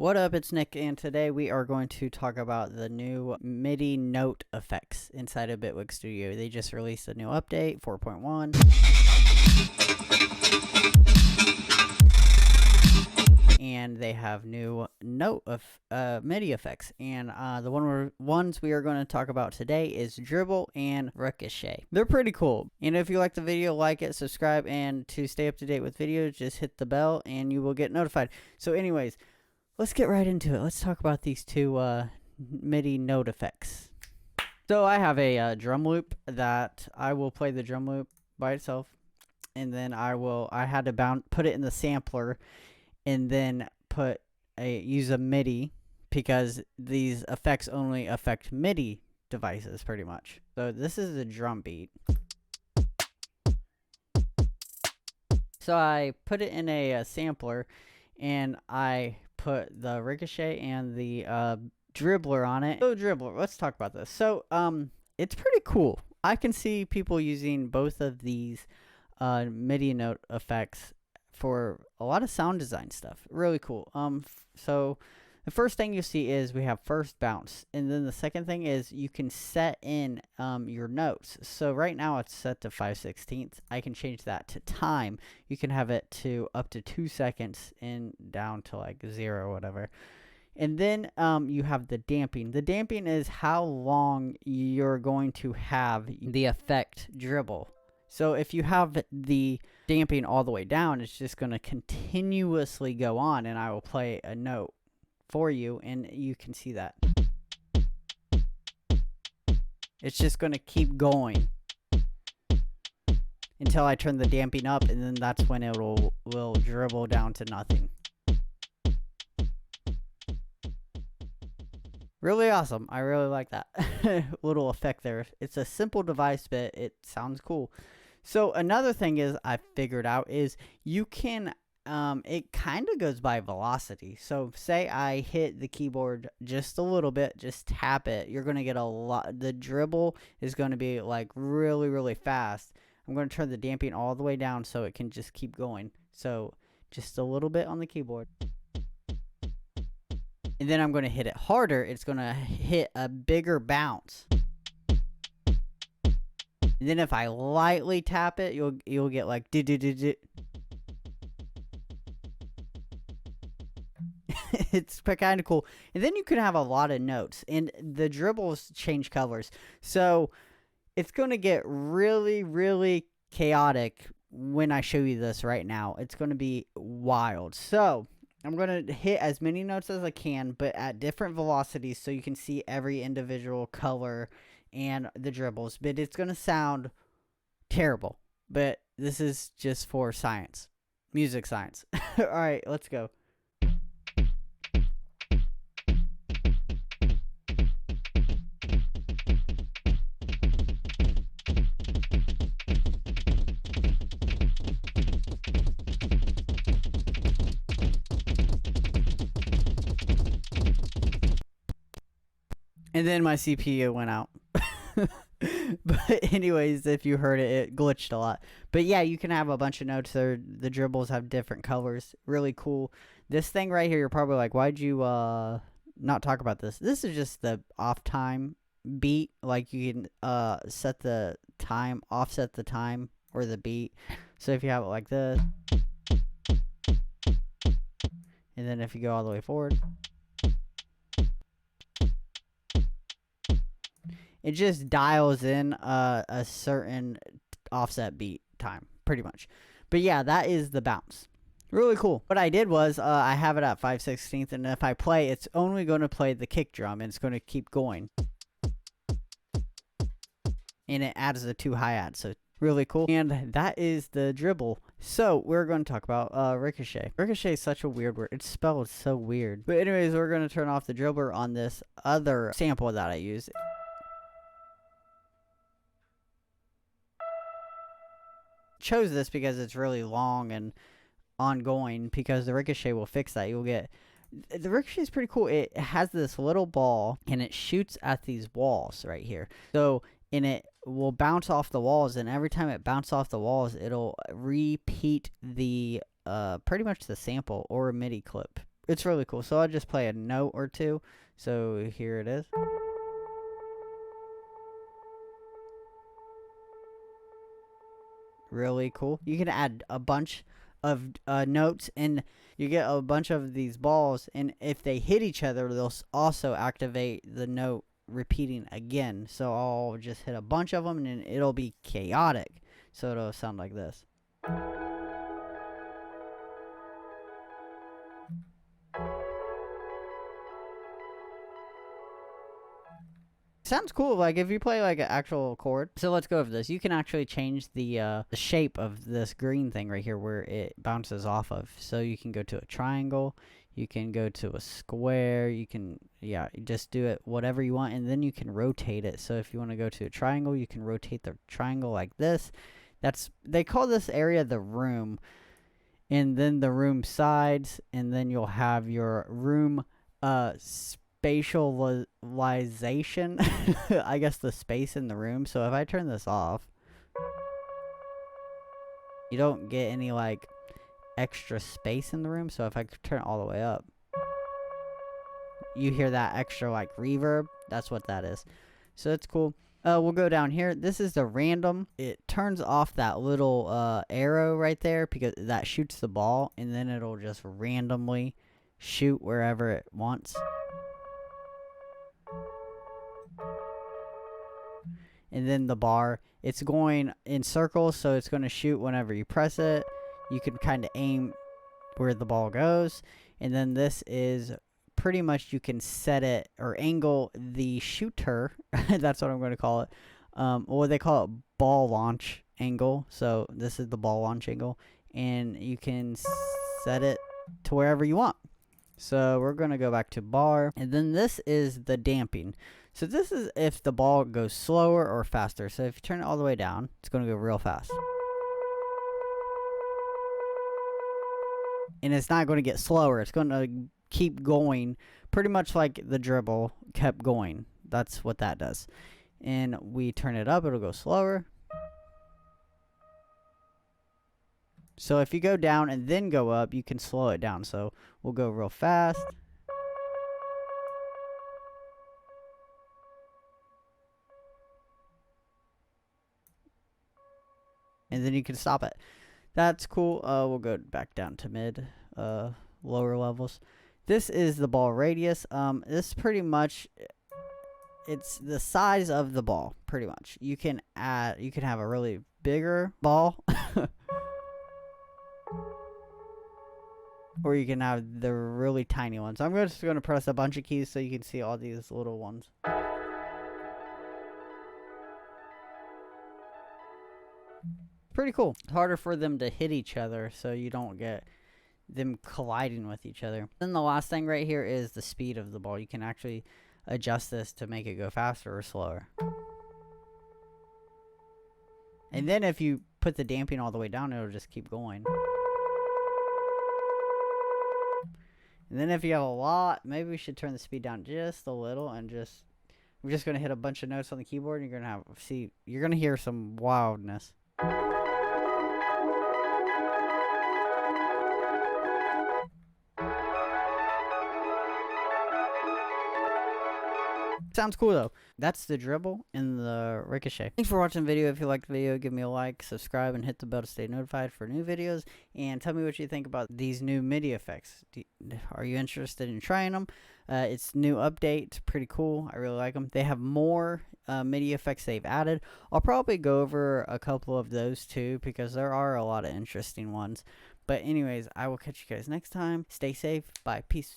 What up, it's Nick, and today we are going to talk about the new MIDI note effects inside of Bitwig Studio. They just released a new update, 4.1. And they have new note of MIDI effects. And the ones we are going to talk about today is Dribble and Ricochet. They're pretty cool. And if you like the video, like it, subscribe, and to stay up to date with videos, just hit the bell and you will get notified. So anyways, let's get right into it. Let's talk about these two MIDI note effects. So I have a drum loop that I will play the drum loop by itself, and then I had to put it in the sampler, and then use a MIDI because these effects only affect MIDI devices pretty much. So this is the drum beat. So I put it in a sampler, and I put the Ricochet and the dribbler on it. So dribbler, let's talk about this. So it's pretty cool. I can see people using both of these MIDI note effects for a lot of sound design stuff. Really cool. So the first thing you see is we have first bounce, and then the second thing is you can set in your notes. So right now it's set to 5/16. I can change that to time. You can have it to up to 2 seconds and down to like 0 or whatever. And then you have the damping. The damping is how long you're going to have the effect dribble. So if you have the damping all the way down, it's just going to continuously go on, and I will play a note for you, and you can see that. It's just going to keep going until I turn the damping up, and then that's when it will dribble down to nothing. Really awesome. I really like that little effect there. It's a simple device, but it sounds cool. So another thing is I figured out is you can it kind of goes by velocity. So say I hit the keyboard just a little bit, just tap it, you're going to get a lot. The dribble is going to be like really, really fast. I'm going to turn the damping all the way down so it can just keep going. So just a little bit on the keyboard. And then I'm going to hit it harder. It's going to hit a bigger bounce. And then if I lightly tap it, you'll get like do. It's kind of cool. And then you can have a lot of notes, and the dribbles change colors. So it's going to get really, really chaotic when I show you this right now. It's going to be wild. So I'm going to hit as many notes as I can, but at different velocities so you can see every individual color and the dribbles. But it's going to sound terrible. But this is just for science. Music science. All right, let's go. And then my CPU went out. But anyways, if you heard it, it glitched a lot. But yeah, you can have a bunch of notes there. The dribbles have different colors. Really cool. This thing right here, you're probably like, why'd you not talk about this? This is just the off time beat. Like you can set the time, offset the time or the beat. So if you have it like this, and then if you go all the way forward, it just dials in a certain offset beat time, pretty much. But yeah, that is the bounce. Really cool. What I did was I have it at 5/16, and if I play, it's only going to play the kick drum, and it's going to keep going. And it adds the 2 hi-hats, so really cool. And that is the dribble. So we're going to talk about Ricochet. Ricochet is such a weird word. It's spelled so weird. But anyways, we're going to turn off the dribbler on this other sample that I use. Chose this because it's really long and ongoing, because the Ricochet will fix that. You'll get the Ricochet is pretty cool. It has this little ball, and it shoots at these walls right here. So and it will bounce off the walls, and every time it bounces off the walls, it'll repeat the pretty much the sample or a MIDI clip. It's really cool. So I'll just play a note or two. So here it is. Really cool. You can add a bunch of notes, and you get a bunch of these balls, and if they hit each other, they'll also activate the note repeating again. So I'll just hit a bunch of them, and then it'll be chaotic. So it'll sound like this. Sounds cool, like if you play like an actual chord. So let's go over this. You can actually change the shape of this green thing right here where it bounces off of. So you can go to a triangle, you can go to a square, you can, yeah, just do it whatever you want, and then you can rotate it. So if you want to go to a triangle, you can rotate the triangle like this. They call this area the room, and then the room sides, and then you'll have your room spatialization, I guess the space in the room. So if I turn this off, you don't get any like extra space in the room. So if I turn it all the way up, you hear that extra like reverb. That's what that is. So it's cool. We'll go down here. This is the random. It turns off that little arrow right there because that shoots the ball, and then it'll just randomly shoot wherever it wants. And then the bar, it's going in circles, so it's going to shoot whenever you press it. You can kind of aim where the ball goes. And then this is pretty much, you can set it or angle the shooter. That's what I'm going to call it. Or they call it ball launch angle. So this is the ball launch angle, and you can set it to wherever you want. So we're going to go back to bar, and then this is the damping. So this is if the ball goes slower or faster. So if you turn it all the way down, it's going to go real fast. And it's not going to get slower. It's going to keep going pretty much like the dribble kept going. That's what that does. And we turn it up, it'll go slower. So if you go down and then go up, you can slow it down. So we'll go real fast. And then you can stop it. That's cool. We'll go back down to mid, lower levels. This is the ball radius. This pretty much, it's the size of the ball, pretty much. You can have a really bigger ball. Or you can have the really tiny ones. I'm just going to press a bunch of keys so you can see all these little ones. Pretty cool. It's harder for them to hit each other, so you don't get them colliding with each other. Then the last thing right here is the speed of the ball. You can actually adjust this to make it go faster or slower. And then if you put the damping all the way down, it'll just keep going. And then if you have a lot, maybe we should turn the speed down just a little, and we're just going to hit a bunch of notes on the keyboard, and you're going to hear some wildness. Sounds cool though. That's the Dribble and the Ricochet. Thanks for watching the video. If you liked the video, give me a like, subscribe, and hit the bell to stay notified for new videos. And tell me what you think about these new MIDI effects. Are you interested in trying them? It's new update. It's pretty cool. I really like them. They have more MIDI effects they've added. I'll probably go over a couple of those too, because there are a lot of interesting ones. But anyways, I will catch you guys next time. Stay safe. Bye. Peace.